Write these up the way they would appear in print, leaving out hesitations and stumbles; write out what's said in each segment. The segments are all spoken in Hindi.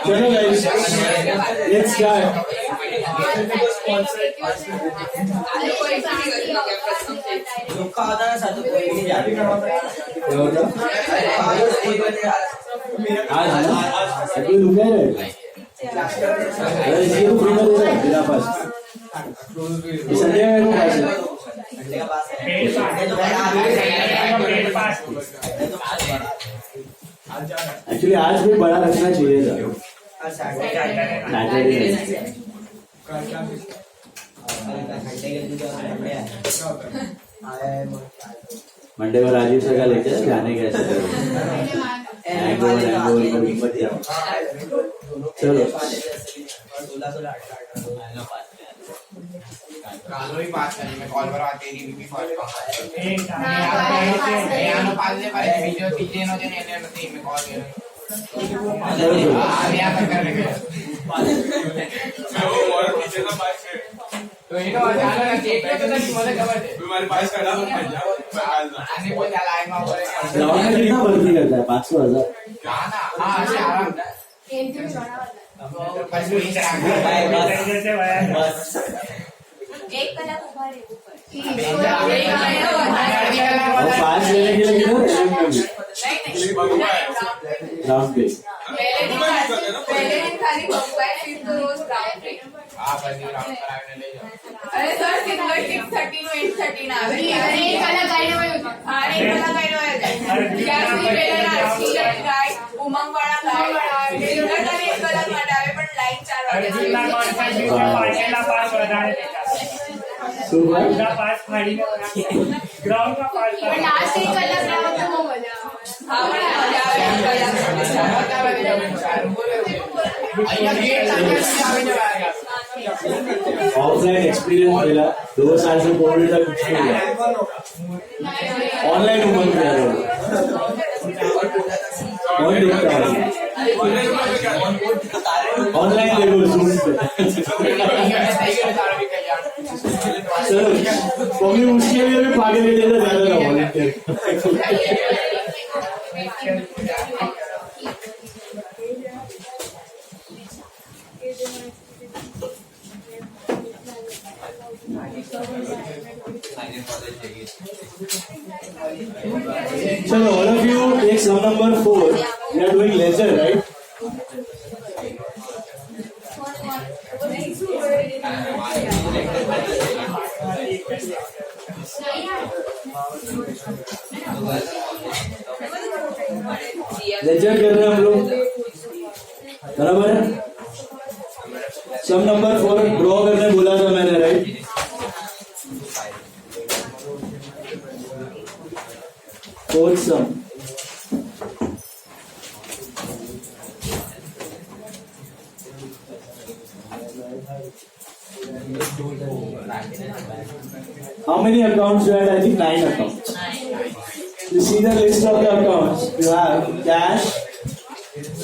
चलो गाइस, लेट्स स्टार्ट। आज रुके हैं इसलिए तो फ्री में दे रहा है मेरा पास संडे एक्चुअली आज भी बड़ा रखना चाहिए था सैटरडे मंडे को राजीव सर का लेक्चर जाने कैसे चलो कालोरी पास करनी मैं कॉल पर आते ही भी फर्स्ट पास ले पर वीडियो तीन हो जाने ने नहीं मैं कॉल कर आ गया कर रहे और पीछे का पास तो ये तो जाना ना चेक तो नहीं मुझे खबर है तुम्हारे पास का नाम आने को जा लाइन में बोले लॉन्ग में कितना भर्ती करता है 500,000 ना हां ऐसे आराम एक कलाक उभा रहे ऊपर और 5 लेने के लिए ग्राउंड पे पहले दिन खाली बम्बई फिर तो रोज ग्राउंड पे आप ऐसे राउंड कराने ले जाओ अरे सर सिंगल 6:30 नो 8:30 આવે એક કલાક ગાઈને હોય હા એક કલાક ગાઈને હોય ક્યાંથી પેલા રાષ્ટ્રીય ગાય ઉમંગ વાળા ગાય સિંગલ ખાલી એક કલાક માટે આવે પણ લાઈન 4 વાગે पास વધારે सुबह पास फाड़ी ग्राउंड का पास પણ લાસ્ટ એક કલાક રાઉન્ડ તો બહુ મજા આવે હા મજા આવે ऑफलाइन एक्सपीरियंस मिला 2 साल से कोविड तक कुछ नहीं हुआ ऑनलाइन उमंग किया कौन देखता है ऑनलाइन देखो जूम पे चलो मम्मी उसके लिए भी भागे ले लेना ज्यादा ना वॉलंटियर चलो all of you take sum number 4. We are doing leisure, right? Leisure कर रहे हैं हम लोग बराबर है सम नंबर 4 ड्रॉ करने बोला था मैंने right fourth some how many accounts you had? I think 9 accounts. You see the list of the accounts. You have cash.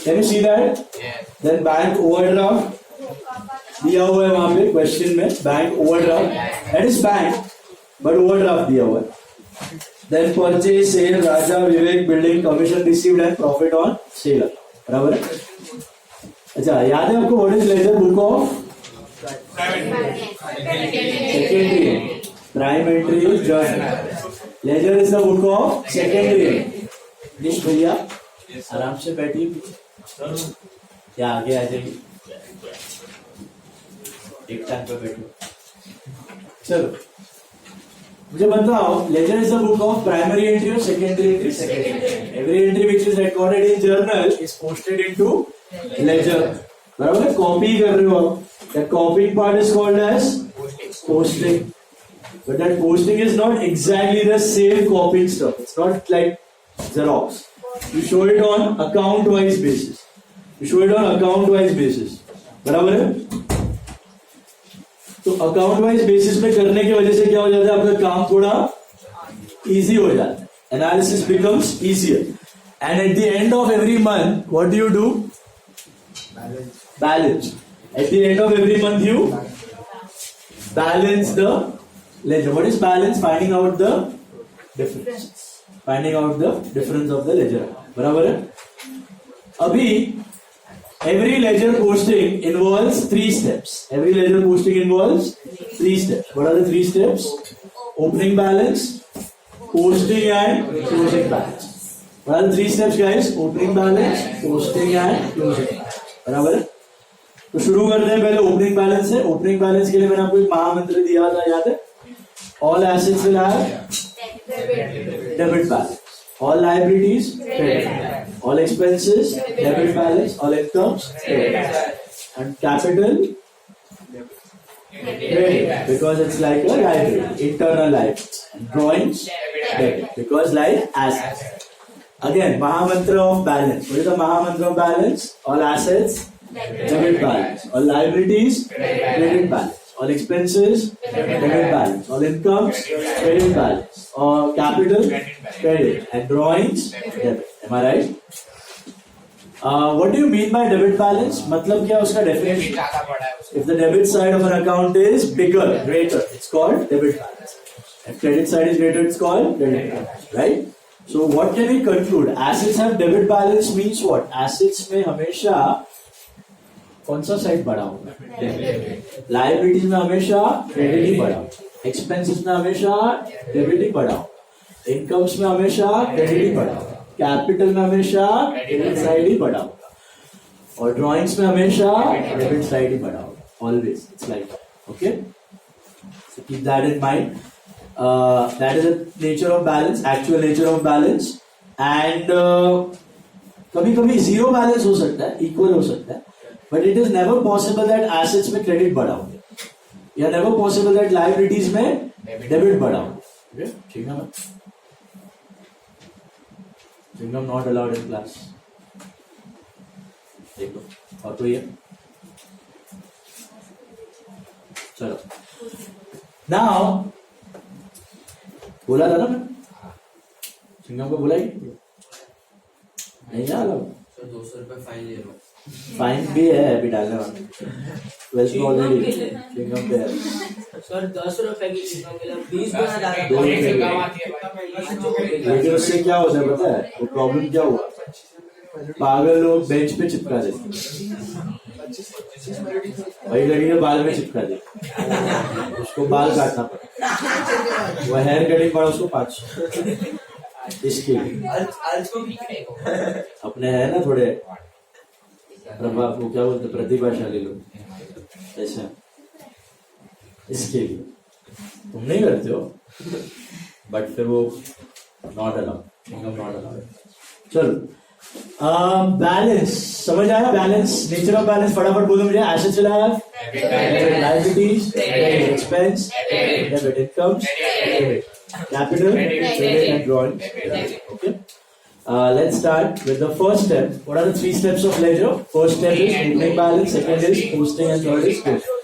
Can you see that? Then bank overdraft. दिया हुआ है वहां पे क्वेश्चन में bank overdraft. That is bank, but overdraft दिया हुआ है. Then purchase, sale, Raja, Vivek, building, commission received and profit on sale. बराबर है? अच्छा याद है आपको what is ledger book of? Secondary. Prime entry is journal. Ledger is the book of secondary. निश भैया आराम से बैठिए या आगे आ जाइए एक टाइम पे बैठो. चलो मुझे बताओ ledger is the book of primary entry और secondary entry. Secondary every entry which is recorded in journal is posted into ledger. बराबर कॉपी कर रहे हो आप. That copying part is called as posting. But that posting is not exactly the same copying stuff. It's not like Xerox. You show it on account wise basis. You show it on account wise basis. बराबर है. तो अकाउंट वाइज बेसिस में करने की वजह से क्या हो जाता है आपका काम थोड़ा इजी हो जाता है. analysis becomes easier. And at the end of every month, what do? Balance. At the end of every month, you balance the ledger. What is balance? Finding out the difference. Finding out the difference of the ledger. बराबर है? अभी every ledger posting involves 3 steps. Every ledger posting involves 3 steps. What are the 3 steps? Opening balance, posting and closing balance. What are the 3 steps, guys? Opening balance, posting and closing balance. बराबर है? तो शुरू करते हैं पहले ओपनिंग बैलेंस से. ओपनिंग बैलेंस के लिए मैंने आपको एक महामंत्र दिया था, याद है? All assets will have debit balance. All liabilities, credit balance. All expenses, debit balance. All incomes, credit balance. And capital, credit, because it's like a liability, internal liability. And drawings, debit, because like assets. Again, Mahamantra of balance. What is the Mahamantra of balance? All assets, debit balance. All liabilities, credit balance. All expenses, debit balance. All incomes, credit balance. All capital, credit. And drawings, debit. Am I right? What do you mean by debit balance? मतलब क्या उसका definition? If the debit side of an account is bigger, greater, it's called debit balance. If credit side is greater, it's called credit balance. Right? So what can we conclude? Assets have debit balance means what? Assets में हमेशा कौन सा साइड बढ़ा होगा? लाइबिलिटीज में हमेशा क्रेडिट ही बढ़ा होगा. एक्सपेंसेस में हमेशा डेबिट ही बढ़ा होगा. इनकम्स में हमेशा क्रेडिट ही बढ़ा होगा. कैपिटल में हमेशा क्रेडिट साइड ही बढ़ा होगा. और ड्रॉइंग्स में हमेशा डेबिट साइड ही बढ़ा होगा. Always it's like that. Okay, so keep that in mind. That is the nature of balance, actual nature of balance. And कभी-कभी zero balance हो सकता है, equal हो सकता है, but it is never possible that assets में credit बढ़ा होगा, या never possible that liabilities में debit बढ़ा होगा. Okay, ठीक है ना? Chewing-gum not allowed in class. देखो, और कोई है? चलो. Now बोला था ना मैं, चिंगम को बोला ही नहीं जा रहा. 200 रुपए फाइन ले लो. फाइन भी है अभी डालने वाला. 12 में ऑलरेडी चिंगम पे है. सर 10 रुपए की चिंगम के लिए 20 गुना डाला. 2 रुपए. लेकिन उससे क्या होता है पता है? वो प्रॉब्लम क्या हुआ? पागल लोग बेंच पे चिपका देते, वही लड़की के बाल में चिपका दे, उसको बाल काटना पड़ा. वो हेयर कटिंग पड़ा उसको 500. इसके लिए अपने है ना थोड़े प्रभाव को क्या बोलते, प्रतिभाशाली लोग, ऐसा इसके लिए तुम नहीं करते हो, बट फिर वो नॉट अलाउड, नॉट अलाउड. चलो, बैलेंस समझ आया? बैलेंस, नेचर ऑफ बैलेंस फटाफट बोलो मुझे. Assets will have liabilities, expense, debit, incomes, capital, credit and drawing. Okay, let's start with the first step. What are the 3 steps of ledger? First step is opening balance, second is posting, and third is closing.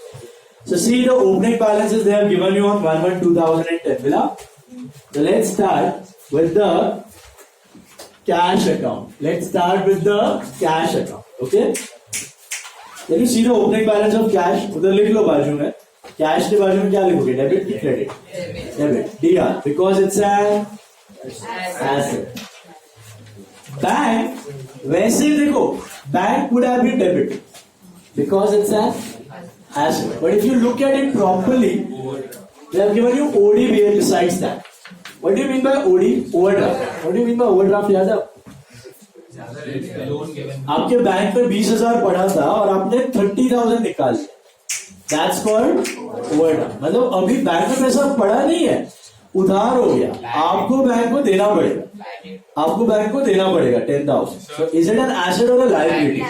So see the opening balances they have given you on 1/1/2010. Villa. So let's start with the cash account. Let's start with the cash account. Okay. Can you see the opening balance of cash? उधर लिख लो बाजू में. Cash के बाजू में क्या लिखोगे? Debit की credit? Debit. DR. Because it's an asset. Bank, वैसे देखो, bank would have been debit because it's an asset. But if you look at it properly, they have given you OD besides that. What do you mean by OD? Overdraft. What do you mean by overdraft? याद है? आपके बैंक में 20,000 पड़ा था और आपने 30,000 निकाल लिया. That's called overdraft. मतलब अभी बैंक में पैसा पड़ा नहीं है, उधार हो गया, आपको बैंक को देना पड़ेगा. आपको बैंक को देना पड़ेगा 10,000. So is it an asset or a liability?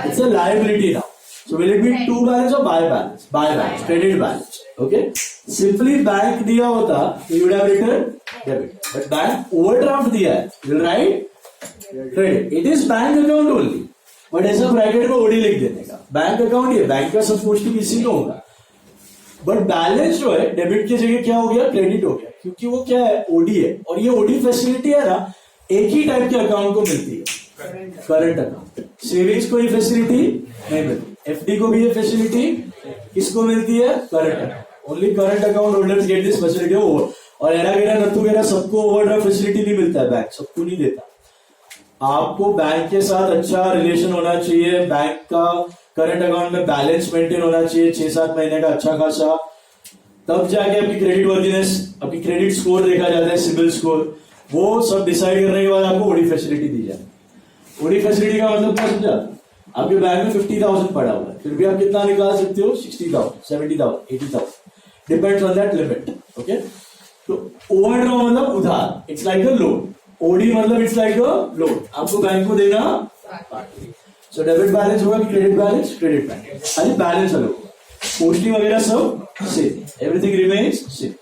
It's a liability now. So will it be to balance or by balance? By balance, credit balance. Okay. Simply bank दिया होता, you would have written debit. But bank overdraft दिया है, you will write credit. It is bank account only. But ऐसा ब्रैकेट में OD लिख देने का. बैंक अकाउंट ये बैंक का सब कुछ तो किसी को होगा. बट बैलेंस जो है डेबिट की जगह क्या हो गया, क्रेडिट हो गया, क्योंकि वो क्या है, ओडी है। और ये ओडी फैसिलिटी है ना, एक ही टाइप के अकाउंट को मिलती है, करंट अकाउंट। सेविंग्स को ये फैसिलिटी नहीं मिलती, एफडी को भी ये फैसिलिटी किसको मिलती है, current account. Only current account holders get this facility. और एरा गेरा नथु गेरा सबको ओवरड्राफ्ट फैसिलिटी नहीं मिलता है, बैंक सबको नहीं देता। आपको बैंक के साथ अच्छा रिलेशन होना चाहिए, बैंक का करंट अकाउंट में बैलेंस मेंटेन होना चाहिए 6-7 महीने का अच्छा खासा, तब जाके आपकी क्रेडिट वर्दीनेस, आपकी क्रेडिट स्कोर देखा जाता है, सिबिल स्कोर। वो सब डिसाइड करने के बाद आपको ओडी फैसिलिटी दी जाती है। ओडी फैसिलिटी का मतलब क्या समझा, आपके बैंक में 50,000 पड़ा हुआ है, फिर भी आप कितना निकाल सकते हो, 60,000, 70,000, 80,000, depends on that limit. Okay, तो ओवरड्रॉ मतलब उधार, it's like a loan. OD मतलब इट्स लाइक अ लोन, आपको बैंक को देना। सो डेबिट बैलेंस होगा कि क्रेडिट बैलेंस, क्रेडिट बैलेंस, खाली बैलेंस अलग होगा, पोस्टिंग वगैरह सब सेम, एवरीथिंग रिमेन्स सेम।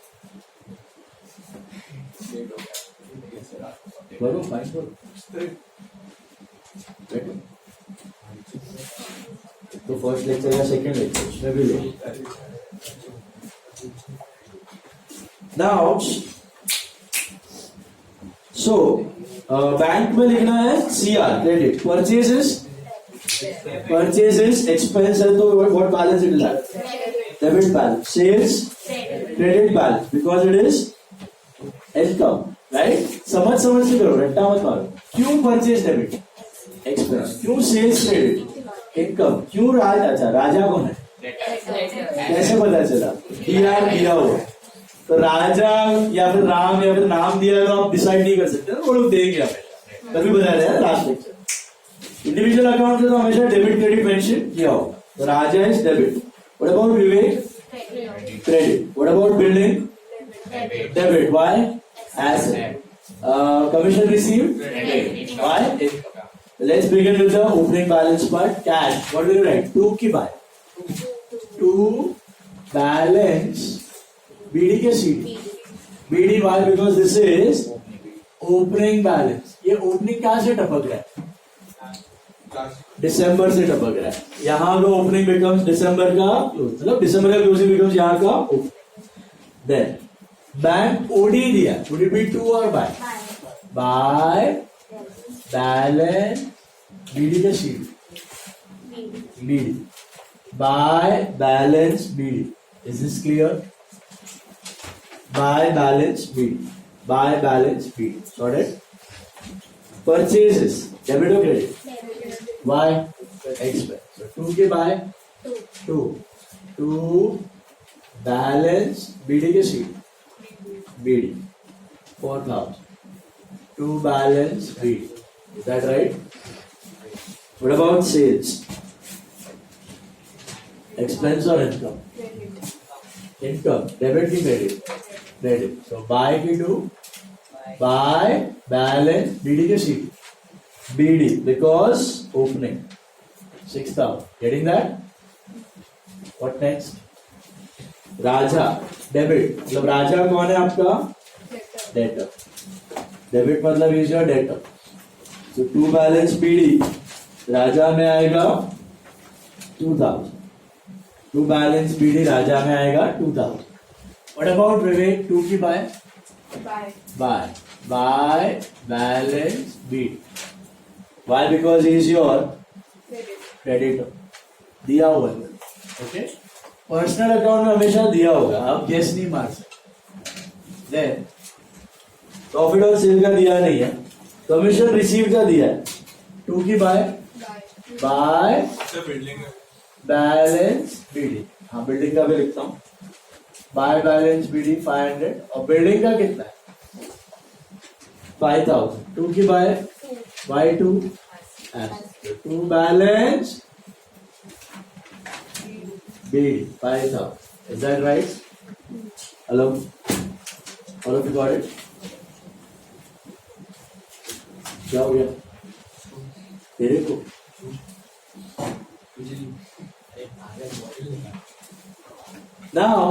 बरो फाइन करो, तो फर्स्ट लेक्चर या सेकंड लेक्चर उसमें भी ले। नाउ सो बैंक में लिखना है सीआर, क्रेडिट। परचेजेस एक्सपेंस है, तो what balance it is, debit balance. Sales credit balance, because it is income, right. समझ से करो, रट्टा मत मारो। क्यों परचेज डेबिट एक्सपेंस, क्यों सेल्स क्रेडिट इनकम, क्यों राजा, राजा कौन है, कैसे पता चला, दिया हुआ, तो राजा या फिर राम या फिर नाम दिया तो आप डिसाइड नहीं कर सकते ना, वो लोग देंगे हमेशा, तभी बता रहे हैं लास्ट लेक्चर। इंडिविजुअल अकाउंट में तो हमेशा डेबिट क्रेडिट मेंशन किया होगा, तो Raja is debit. What about Vivek, credit. What about building, debit. Why, asset. Commission received, why? Let's begin with the opening balance part. Cash. What will you write? To की buy. To balance BD के CD. BD why? Because this is opening balance. ये opening कहाँ से टपक रहा है? दिसंबर से टपक रहा है। यहाँ का opening becomes दिसंबर का close. मतलब दिसंबर का closing becomes यहाँ का opening. Then बैंक ओडी दिया, would it be to or by? By balance BD का sheet, BD by balance BD. Is this clear? By balance BD, by balance BD. Sorted. Purchases debit or credit? Why? Expense. So 2 के by 2 balance BD के sheet, BD 4,000 to balance BD. Is that right? What about sales? Expense or income? Income. Debit ki credit? Credit. So buy ki do, buy balance BD ke sheet, BD because opening 6,000. Getting that? What next? Raja debit, मतलब राजा कौन है आपका, डेटर। डेबिट मतलब इज योर डेटर। तो टू बैलेंस बीडी, राजा में आएगा 2,000। टू बैलेंस बीडी राजा में आएगा 2,000। व्हाट अबाउट विवेक, 2 की by by balance BD. Why? Because is your creditor, दिया हुआ है। ओके, पर्सनल अकाउंट में हमेशा दिया होगा, आप गेस नहीं मार सकते। प्रॉफिट और सेल का दिया नहीं है, कमीशन रिसीव का दिया है। 2 की बाय बैलेंस बीडी। हाँ, बिल्डिंग का भी लिखता हूँ, बाय बैलेंस बीडी 500। और बिल्डिंग का कितना है, 5,000। 2 की by 2 to balance BD 5,000. Is that right? Hello? All of you got it? क्या हो गया तेरे को? Now,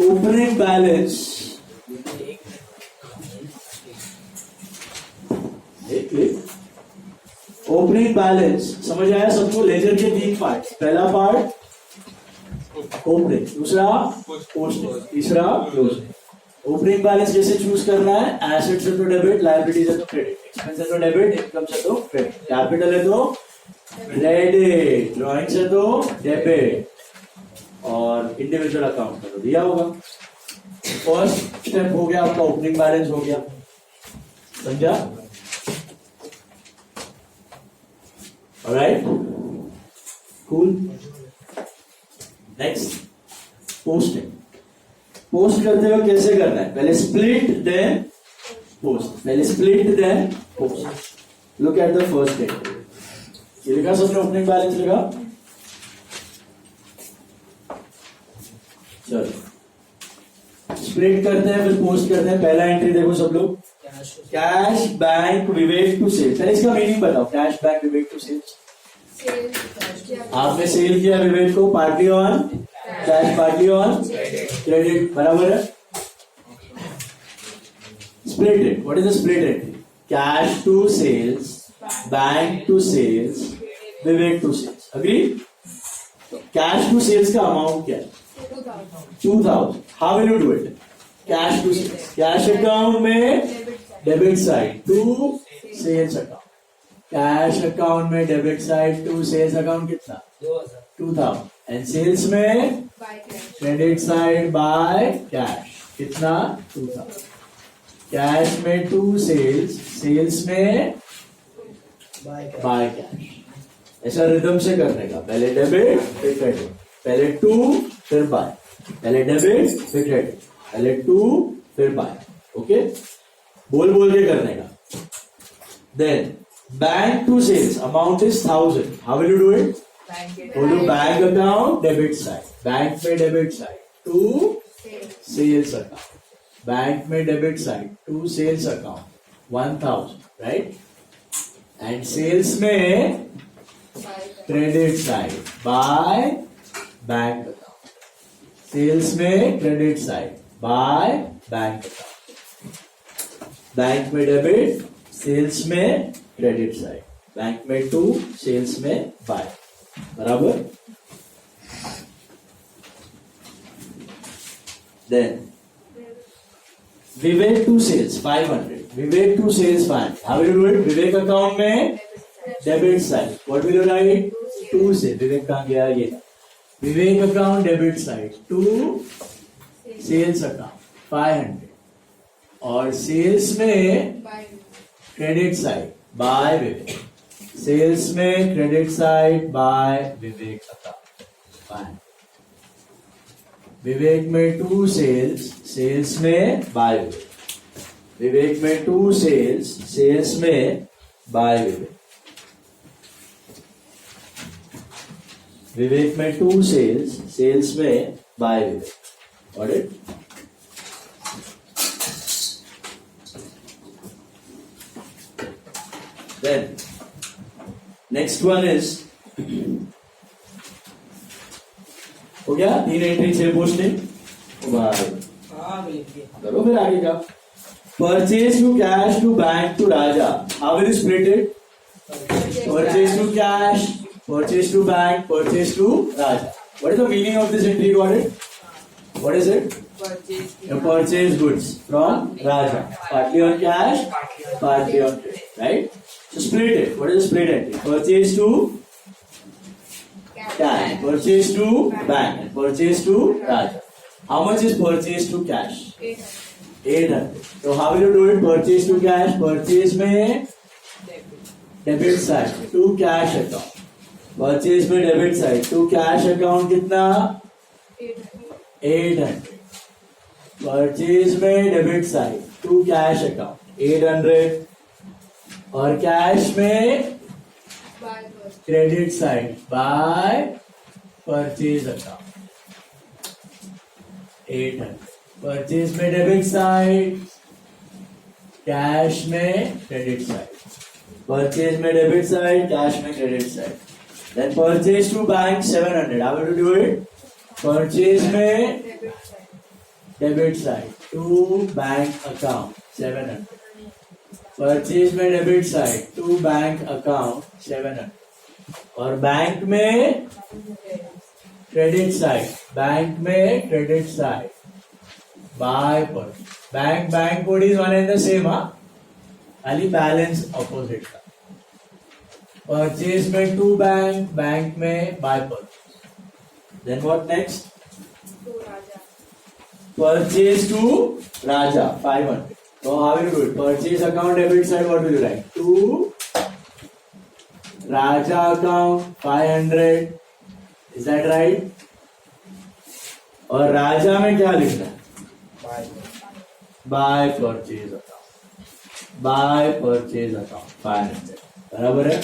opening balance. Opening balance समझ आया सबको? लेजर के 3 पार्ट। पहला पार्ट ओपनिंग, दूसरा पोस्टिंग, तीसरा क्लोजिंग। ओपनिंग बैलेंस जैसे चूज करना है, एसेट से तो डेबिट, लायबिलिटी से तो क्रेडिट, एक्सपेंस है तो डेबिट, इनकम से तो क्रेडिट, कैपिटल है तो क्रेडिट, ड्रॉइंग से तो डेबिट और इंडिविजुअल अकाउंट का तो दिया होगा। फर्स्ट स्टेप हो गया आपका, ओपनिंग बैलेंस हो गया, समझा? Alright, cool. Next, posting. Post करते हुए कैसे करना है? पहले स्प्लिट देन पोस्ट, पहले split then post. Look at the first entry, ये लिखा सबने, ओपनिंग बैलेंस लिखा? चलो स्प्लिट करते हैं फिर पोस्ट करते हैं। पहला एंट्री देखो सब लोग, cash bank Vivek to sale. पहले इसका मीनिंग बताओ, cash bank Vivek to sale. आपने सेल किया विवेक को, partly on cash, partly on credit, बराबर है? Split it, what is the split entry? Cash to sales, bank to sales, Vivek to sales. Agree? Cash to sales का अमाउंट क्या है? 2000. How will you do it? Cash to sales. Cash account में debit side to sales account, cash account में debit side to sales account कितना? 2000. एंड सेल्स में क्रेडिट साइड बाय कैश कितना? 2000. कैश में टू सेल्स, सेल्स में बाय कैश। ऐसा रिदम से करने का, पहले डेबिट फिर क्रेडिट, पहले टू फिर बाय, पहले डेबिट फिर क्रेडिट, पहले टू फिर बाय। ओके, बोल बोल के करने का। Then bank to sales amount is 1000. How will you do it? बोलो bank account debit side, bank में debit side to sales account, bank में debit side to sales account 1000, right? And sales में credit side by bank account, sales में credit side by bank account, bank में डेबिट, सेल्स में क्रेडिट साइड, बैंक में टू, सेल्स में बाय, बराबर? Then Vivek to sales 500, Vivek to sales 500. How will you do it? Vivek account में debit side, what will you write? To से, विवेक कहां गया? ये Vivek account debit side to sales account 500 और सेल्स में credit side by Vivek, sales में credit side by Vivek account 500. Vivek में टू सेल्स, सेल्स में बाय विवेक, विवेक में टू सेल्स, सेल्स में बाय विवेक, विवेक में टू सेल्स, सेल्स में by Vivek. Got it? Then next one is हो गया 3 एंट्री 6 पोस्टिंग. करो फिर आगे का. Purchase to cash to bank to Raja. How will you split it? Purchase to cash, purchase to bank, purchase to Raja. What is the meaning of this entry? Got it? What is it? You purchase goods from Raja. Partly on cash, partly on credit. Right? So split it. What is the split entry? Purchase to cash, purchase to bank, and purchase to Raja. How much is purchase to cash? 800. So how will you do it? Purchase to cash. Purchase में debit side to cash account. Purchase में debit side to cash account कितना? 800. Purchase में debit side to cash account 800 और कैश में credit side by purchase account 800. Purchase में डेबिट साइड, कैश में क्रेडिट साइड, परचेज में डेबिट साइड, कैश में credit side. Then purchase to bank 700. How will you do it? Purchase में debit side to bank account 700. Purchase में debit side to bank account 700 और बैंक में क्रेडिट साइड, बैंक में क्रेडिट साइड, बाय पर bank code is one and the same, हाँ, खाली बैलेंस अपोजिट का। परचेज में टू बैंक में बाय पर। Then what next? Purchase to Raja 500. So how will you do it? Purchase account debit side, what will you write? To Raja account 500. Is that right? और राजा में क्या लिखना है? Bye purchase account, bye purchase account 500, बराबर है।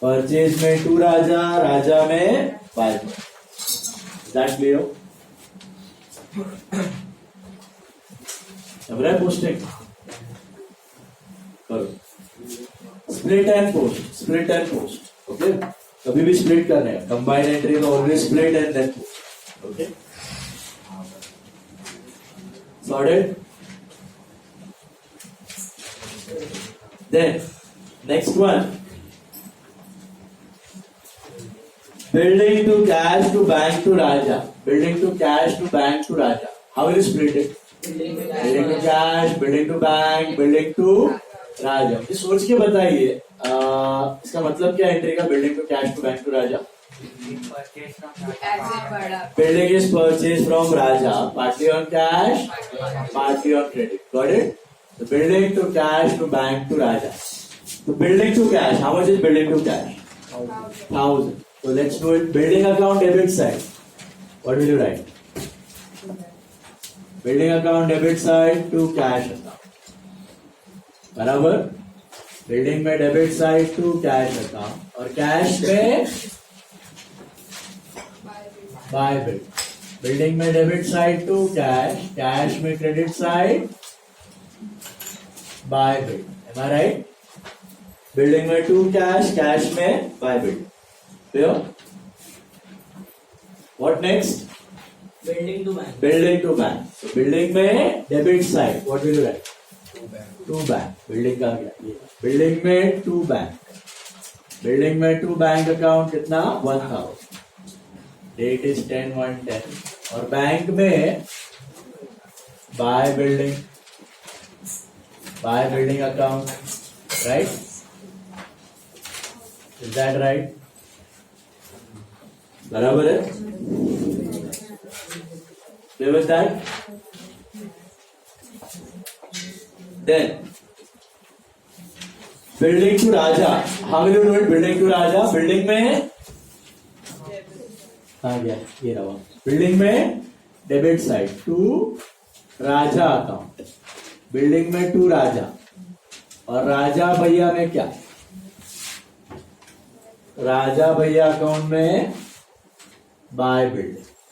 परचेज में टू राजा, राजा में बाय पर। That clear? अब रहा पोस्टिंग करो, split and post, split and post. Okay, कभी भी स्प्लिट करना है, कंबाइन एंट्री तो always split and then post. Okay, sorted. Then next one, building to cash to bank to Raja, building to cash to bank to Raja. How will you split it? Building to cash, building to bank, building to Raja. ये सोच के बताइए, इसका मतलब क्या एंट्री का? Building to cash to bank to Raja. Building is purchased from Raja, partly on cash, partly on credit. Got it? So building to cash to bank to Raja. So building to cash, how much is building to cash? 1000. So let's do it. Building account debit side. What will you write? Building account debit side to cash account. बराबर? बिल्डिंग में debit side to cash account और कैश में बाय बिल। बिल्डिंग में debit side to cash, cash में credit side by bill. Am I right? Building में टू कैश, कैश में by bill. Clear? What next? Building to bank. Building to bank. So building में debit side, what will you write? Two bank. Building का क्या? Building में two bank. Building में two bank account कितना? 1000. Date is 10/1/10. और बैंक में buy building account, right? Is that right? बराबर है? Clear with that? Then building to Raja. How will you do it? Building to Raja. Building में कहाँ गया? ये रहा। बिल्डिंग में debit side to Raja account, building में टू राजा और राजा भैया में क्या? राजा भैया अकाउंट में बाय बिल्डिंग।